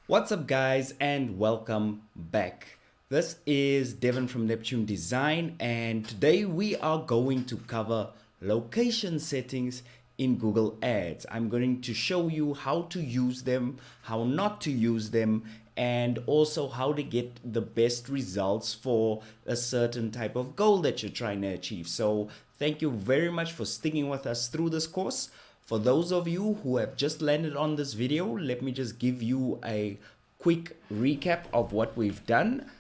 What's up, guys, and welcome back. This is Devin from Neptune Design, and today we are going to cover location settings in Google Ads. I'm going to show you how to use them, how not to use them, and also how to get the best results for a certain type of goal that you're trying to achieve. So thank you very much for sticking with us through this course. For those of you who have just landed on this video, let me just give you a quick recap of what we've done.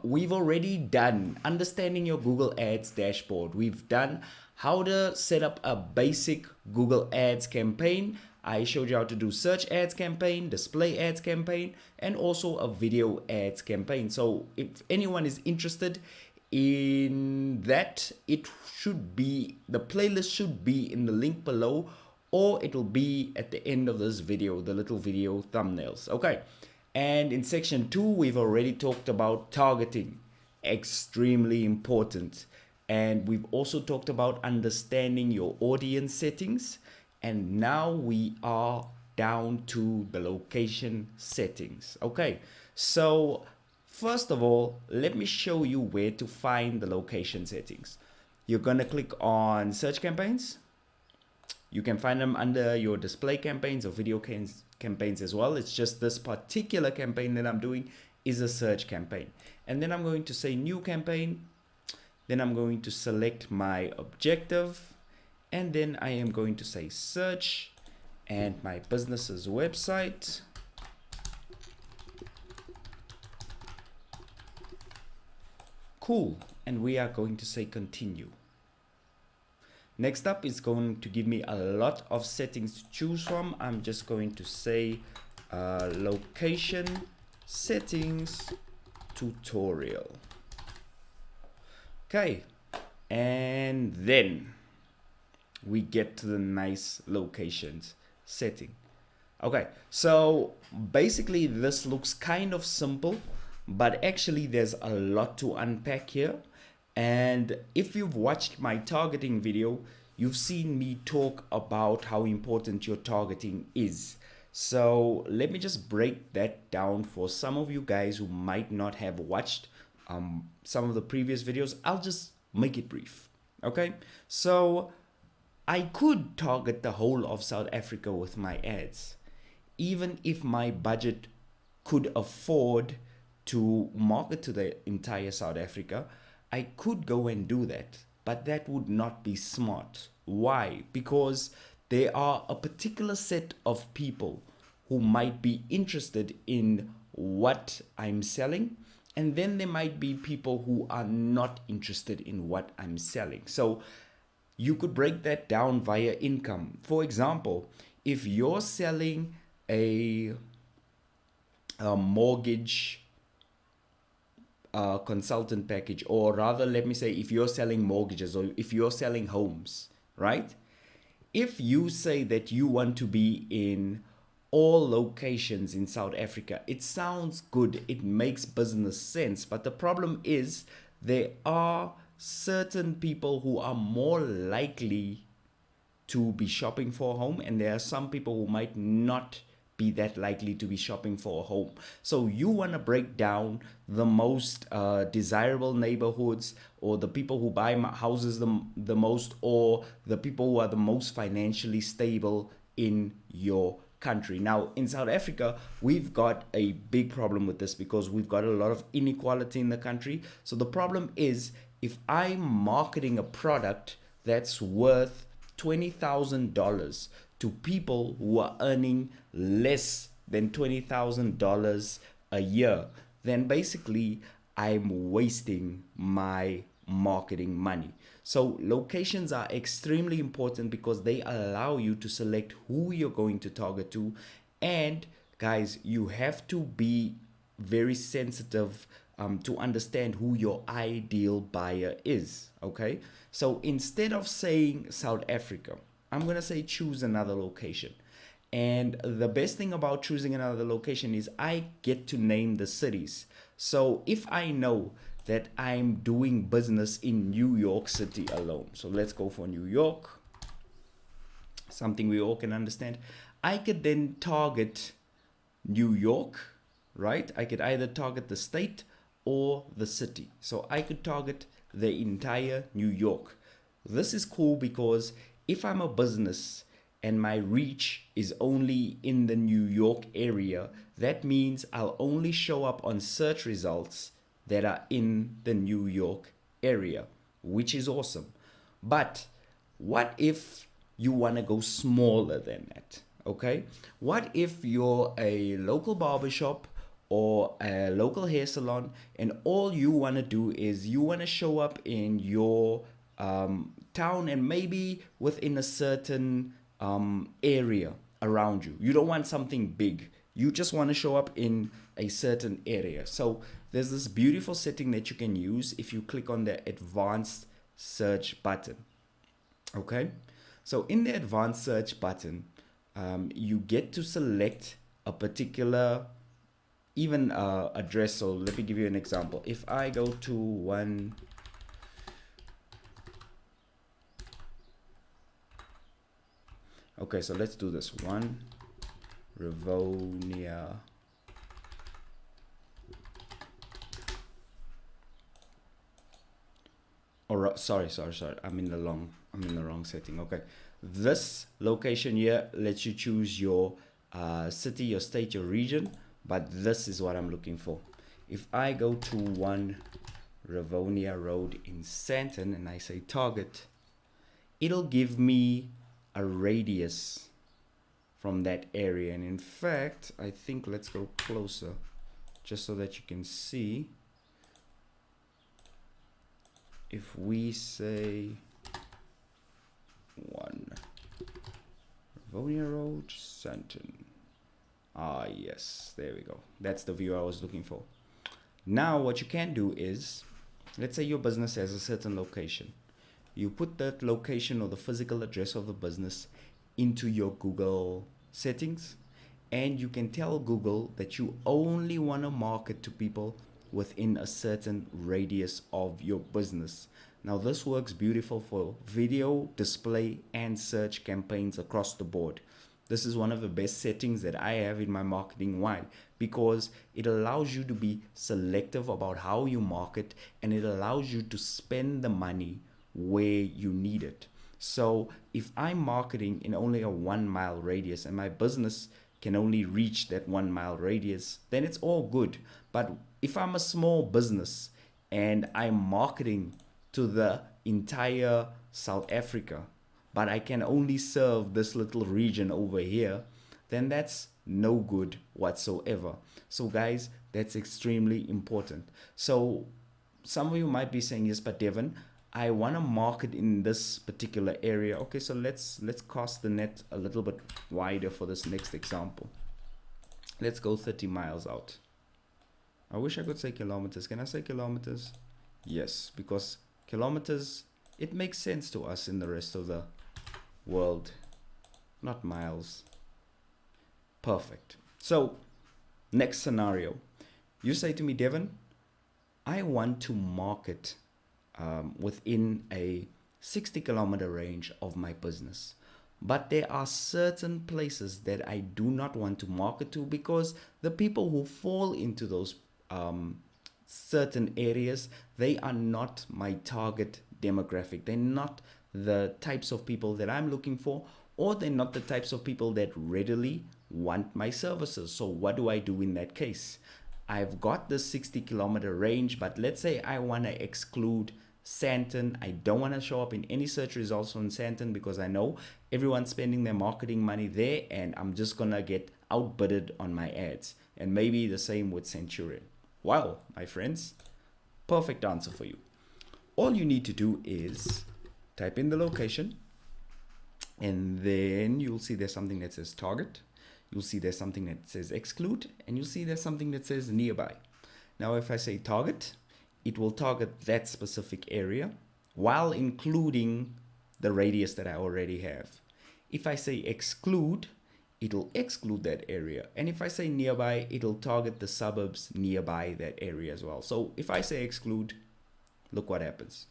We've already done understanding your Google Ads dashboard. We've done how to set up a basic Google Ads campaign. I showed you how to do search ads campaign, display ads campaign, and also a video ads campaign. So if anyone is interested in that, it should be, the playlist should be in the link below, or it'll be at the end of this video, the little video thumbnails. Okay. And in section 2, we've already talked about targeting, extremely important. And we've also talked about understanding your audience settings. And now we are down to the location settings. Okay, so first of all, let me show you where to find the location settings. You're going to click on search campaigns. You can find them under your display campaigns or video campaigns as well. It's just this particular campaign that I'm doing is a search campaign. And then I'm going to say new campaign. Then I'm going to select my objective. And then I am going to say search and my business's website. Cool. And we are going to say continue. Next up is going to give me a lot of settings to choose from. I'm just going to say location settings tutorial. Okay, and then we get to the nice locations setting. Okay, so basically this looks kind of simple, but actually there's a lot to unpack here. And if you've watched my targeting video, you've seen me talk about how important your targeting is. So let me just break that down for some of you guys who might not have watched some of the previous videos. I'll just make it brief. Okay, so I could target the whole of South Africa with my ads, even if my budget could afford to market to the entire South Africa. I could go and do that, but that would not be smart. Why? Because there are a particular set of people who might be interested in what I'm selling, and then there might be people who are not interested in what I'm selling. So you could break that down via income. For example, if you're selling a mortgage consultant package, or rather, let me say, if you're selling mortgages or if you're selling homes, right? If you say that you want to be in all locations in South Africa, it sounds good, it makes business sense, but the problem is there are certain people who are more likely to be shopping for a home, and there are some people who might not be that likely to be shopping for a home. So you want to break down the most desirable neighborhoods, or the people who buy houses the most, or the people who are the most financially stable in your country. Now in South Africa, we've got a big problem with this because we've got a lot of inequality in the country. So the problem is, if I'm marketing a product that's worth $20,000 to people who are earning less than $20,000 a year, then basically I'm wasting my marketing money. So locations are extremely important because they allow you to select who you're going to target to. And guys, you have to be very sensitive to understand who your ideal buyer is. Okay, so instead of saying South Africa, I'm gonna say choose another location. And the best thing about choosing another location is I get to name the cities. So if I know that I'm doing business in New York City alone, so let's go for New York, something we all can understand, I could then target New York, right? I could either target the state or the city. So I could target the entire New York. This is cool because if I'm a business and my reach is only in the New York area, that means I'll only show up on search results that are in the New York area, which is awesome. But what if you want to go smaller than that? Okay. What if you're a local barbershop or a local hair salon and all you want to do is you want to show up in your town and maybe within a certain area around you? You don't want something big. You just want to show up in a certain area. So there's this beautiful setting that you can use if you click on the advanced search button. Okay. So in the advanced search button, you get to select a particular even address. So let me give you an example. If I go to one, okay, so let's do this one, Rivonia. Or sorry, I'm in the wrong setting. Okay, this location here lets you choose your city, your state, your region, but this is what I'm looking for. If I go to one Rivonia Road in Sandton and I say target, it'll give me a radius from that area. And in fact, I think let's go closer just so that you can see. If we say one Rivonia Road, Sandton. Ah, yes, there we go. That's the view I was looking for. Now what you can do is, let's say your business has a certain location. You put that location or the physical address of the business into your Google settings, and you can tell Google that you only want to market to people within a certain radius of your business. Now this works beautiful for video, display, and search campaigns across the board. This is one of the best settings that I have in my marketing. Why? Because it allows you to be selective about how you market, and it allows you to spend the money where you need it. So if I'm marketing in only a 1 mile radius and my business can only reach that 1 mile radius, then it's all good. But if I'm a small business and I'm marketing to the entire South Africa, but I can only serve this little region over here, then that's no good whatsoever. So guys, that's extremely important. So some of you might be saying, yes, but Devin, I want to market in this particular area. Okay, so let's cast the net a little bit wider for this next example. Let's go 30 miles out. I wish I could say kilometers. Can I say kilometers? Yes, because kilometers, it makes sense to us in the rest of the world, not miles. Perfect. So next scenario, you say to me, Devin, I want to market within a 60-kilometer range of my business, but there are certain places that I do not want to market to because the people who fall into those certain areas, they are not my target demographic. They're not the types of people that I'm looking for, or they're not the types of people that readily want my services. So what do I do in that case? I've got the 60-kilometer range, but let's say I want to exclude Sandton. I don't want to show up in any search results on Sandton because I know everyone's spending their marketing money there and I'm just going to get outbidded on my ads. And maybe the same with Centurion. Wow, my friends, perfect answer for you. All you need to do is type in the location, and then you'll see there's something that says target. You'll see there's something that says exclude, and you'll see there's something that says nearby. Now, if I say target, it will target that specific area while including the radius that I already have. If I say exclude, it'll exclude that area. And if I say nearby, it'll target the suburbs nearby that area as well. So if I say exclude, look what happens.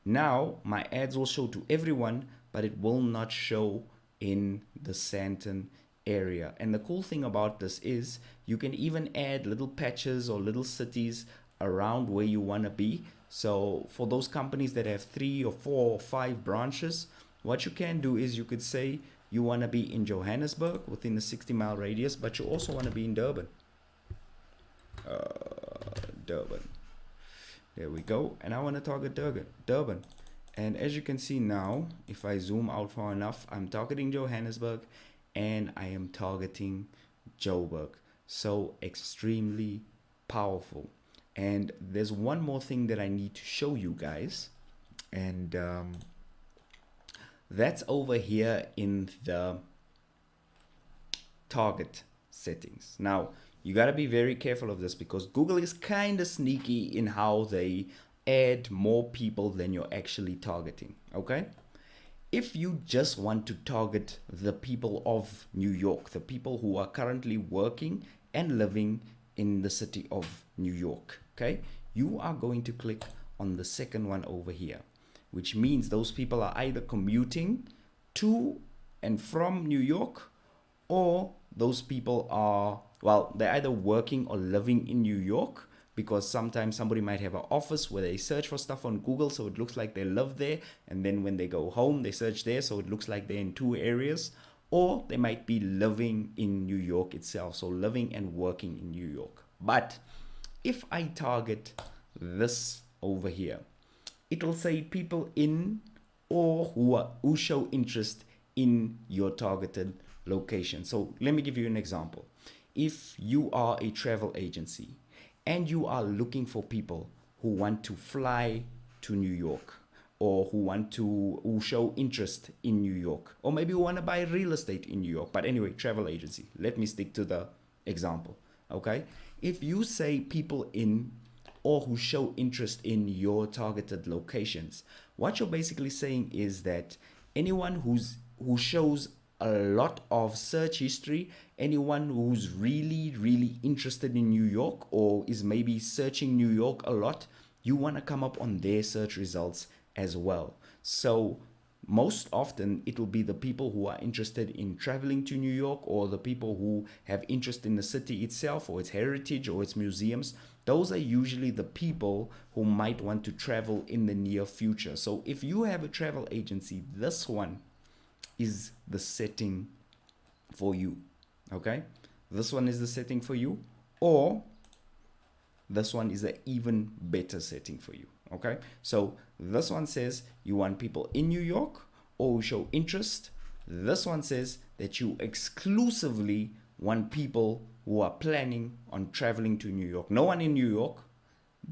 Now my ads will show to everyone, but it will not show in the Sandton area. And the cool thing about this is you can even add little patches or little cities around where you want to be. So for those companies that have 3 or 4 or 5 branches, what you can do is you could say you want to be in Johannesburg within a 60-mile radius, but you also want to be in Durban. Durban. There we go. And I want to target Durban. And as you can see now, if I zoom out far enough, I'm targeting Johannesburg and I am targeting Joburg. So extremely powerful. And there's one more thing that I need to show you guys. And that's over here in the target settings. Now, you got to be very careful of this because Google is kind of sneaky in how they add more people than you're actually targeting. Okay, if you just want to target the people of New York, the people who are currently working and living in the city of New York, okay, you are going to click on the second one over here, which means those people are either commuting to and from New York, or those people are, well, they're either working or living in New York, because sometimes somebody might have an office where they search for stuff on Google, so it looks like they live there, and then when they go home, they search there, so it looks like they're in 2 areas, or they might be living in New York itself, so living and working in New York. But if I target this over here, it will say people in or who show interest in your targeted location. So let me give you an example. If you are a travel agency and you are looking for people who want to fly to New York, or who show interest in New York, or maybe who want to buy real estate in New York, but anyway, travel agency, let me stick to the example. Okay, if you say people in or who show interest in your targeted locations, what you're basically saying is that anyone who shows a lot of search history, anyone who's really interested in New York or is maybe searching New York a lot, you want to come up on their search results as well. So most often it will be the people who are interested in traveling to New York, or the people who have interest in the city itself or its heritage or its museums. Those are usually the people who might want to travel in the near future. So if you have a travel agency, this one is the setting for you. Okay, this one is the setting for you, or this one is an even better setting for you. Okay, so this one says you want people in New York or who show interest. This one says that you exclusively want people who are planning on traveling to New York. No one in New York,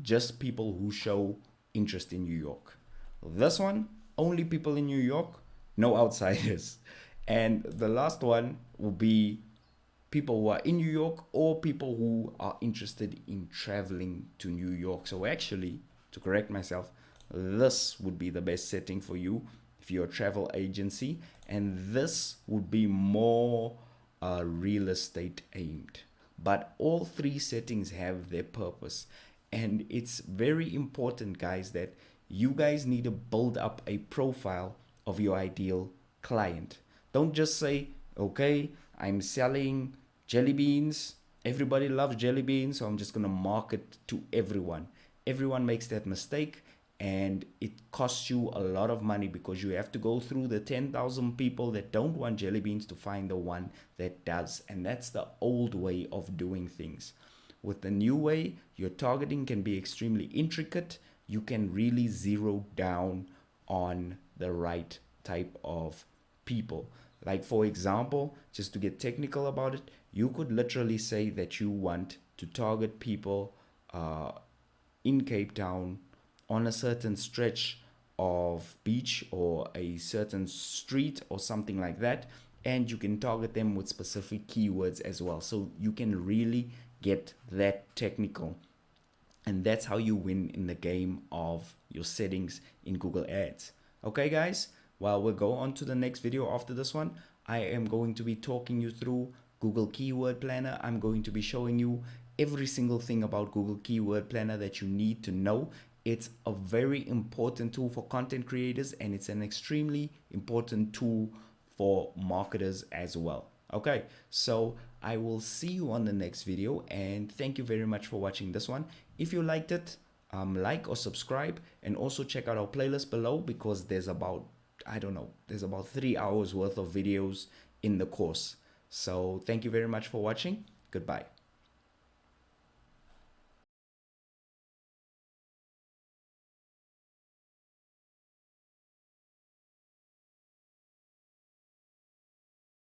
just people who show interest in New York. This one, only people in New York, no outsiders. And the last one will be people who are in New York or people who are interested in traveling to New York. So actually, to correct myself, this would be the best setting for you if you're a travel agency, and this would be more real estate aimed. But all 3 settings have their purpose, and it's very important, guys, that you guys need to build up a profile of your ideal client. Don't just say, okay, I'm selling jelly beans, everybody loves jelly beans, so I'm just going to market to everyone. Everyone makes that mistake, and it costs you a lot of money because you have to go through the 10,000 people that don't want jelly beans to find the one that does. And that's the old way of doing things. With the new way, your targeting can be extremely intricate. You can really zero down on the right type of people. Like, for example, just to get technical about it, you could literally say that you want to target people in Cape Town on a certain stretch of beach or a certain street or something like that, and you can target them with specific keywords as well. So you can really get that technical, and that's how you win in the game of your settings in Google Ads. Okay, guys, well, we'll go on to the next video after this one. I am going to be talking you through Google Keyword Planner. I'm going to be showing you every single thing about Google Keyword Planner that you need to know. It's a very important tool for content creators, and it's an extremely important tool for marketers as well. Okay, so I will see you on the next video, and thank you very much for watching this one. If you liked it, like or subscribe, and also check out our playlist below, because there's about, I don't know, there's about 3 hours worth of videos in the course. So thank you very much for watching. Goodbye.